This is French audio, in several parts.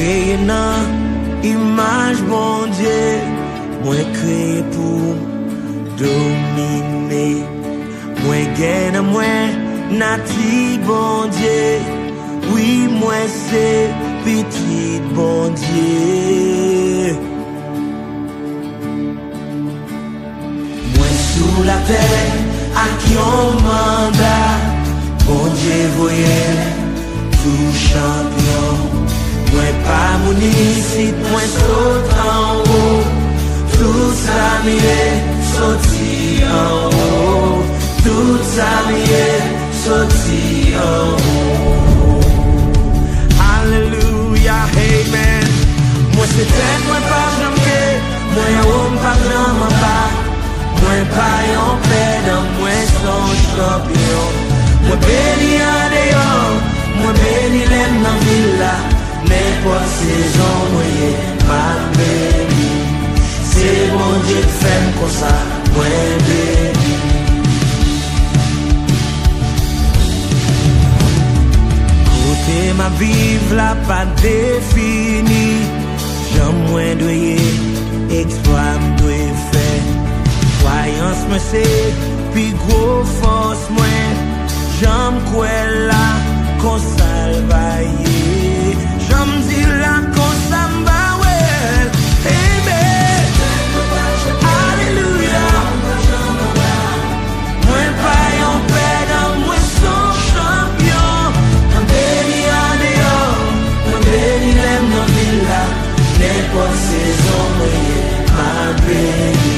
créé dans image bon Dieu, moi créé pour dominer, moi gagne moi nati bon Dieu, oui moi c'est petit bon Dieu. Moi sous la terre à qui on mandat, bon Dieu voyait tout champion. Moi pas mon ici, moi saute en haut, tout ça m'est sorti en haut, tout ça m'est sorti en haut. Alléluia, amen. Moi c'est tête, moi pas jamais, moi homme pas jamais pas, moi pas en paix, moi son champion. Moi béni en dehors, moi béni l'aime dans villa. N'importe saison, moi, ma béni. C'est mon Dieu qui fait comme ça, moi béni. Côté ma vie, la pas définie. J'aime moins doyer, exploit doyer faire. Croyance me c'est, puis gros force moins. J'aime quoi là, qu'on salvaille. J'aime dire là qu'on s'en va, ouais. Amen. Alléluia. Moi pas en paix dans moi son champion. Moi béni en dehors, moi béni l'aime dans villa. N'importe saison, moi ma béni.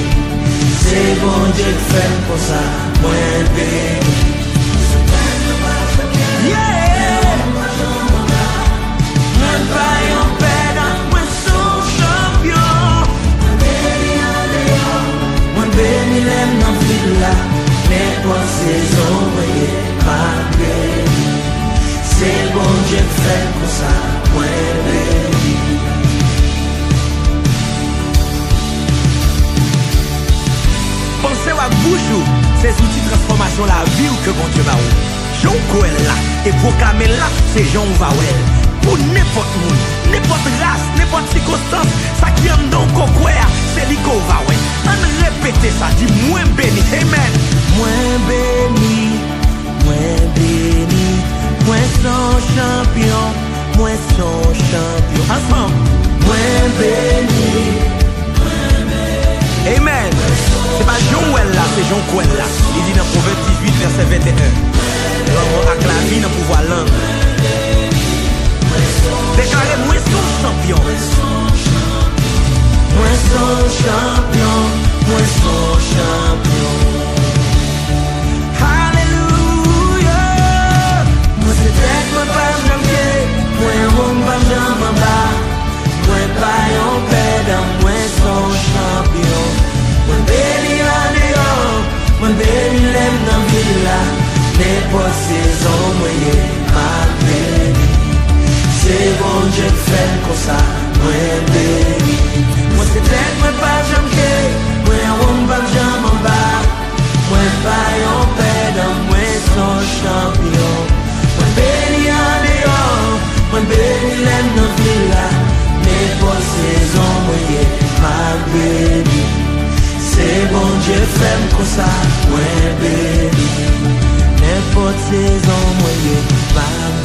C'est bon Dieu qui fait pour ça, moi béni. Yeah. Béni l'aime dans villa, n'importe saison, voyez ma béni. C'est bon Dieu qui fait comme ça, moi béni. Pensez à bouche, ces outils de transformation la vie ou que bon Dieu va où. Jean Coel là, et proclamer là, c'est Jean Vawel. Pour n'importe monde, n'importe race, n'importe circonstance, ça qui aime donc quoi, c'est lui qu'on va ouais. On répète ça, dit moins béni, amen. Moins béni, moins son champion, moins son champion. Ensemble, moins béni, amen. C'est pas Joël là, c'est Jean Coel là. Il dit dans Proverbe 18, verset 21. L'homme acclamé dans pouvoir langue. Déclarez moi son champion. Moi son champion. Moi son champion. Alléluia. Moi c'est tête, moi pas jamais. Moi homme pas jamais bas. Moi pas en paix dans moi son champion. Moi béni en dehors. Moi béni l'aime dans villa. N'importe saison, moi ma béni. C'est bon Dieu qui fait comme ça, moi béni. Moi c'est tête, moi pas jamais, moi on va jamais en bas. Moi pas en paix dans moi son champion. Moi béni en dehors, moi béni l'aime dans villa. N'importe saison, moi ma béni. C'est bon Dieu qui fait comme ça, moi béni. N'importe saison, moi ma béni.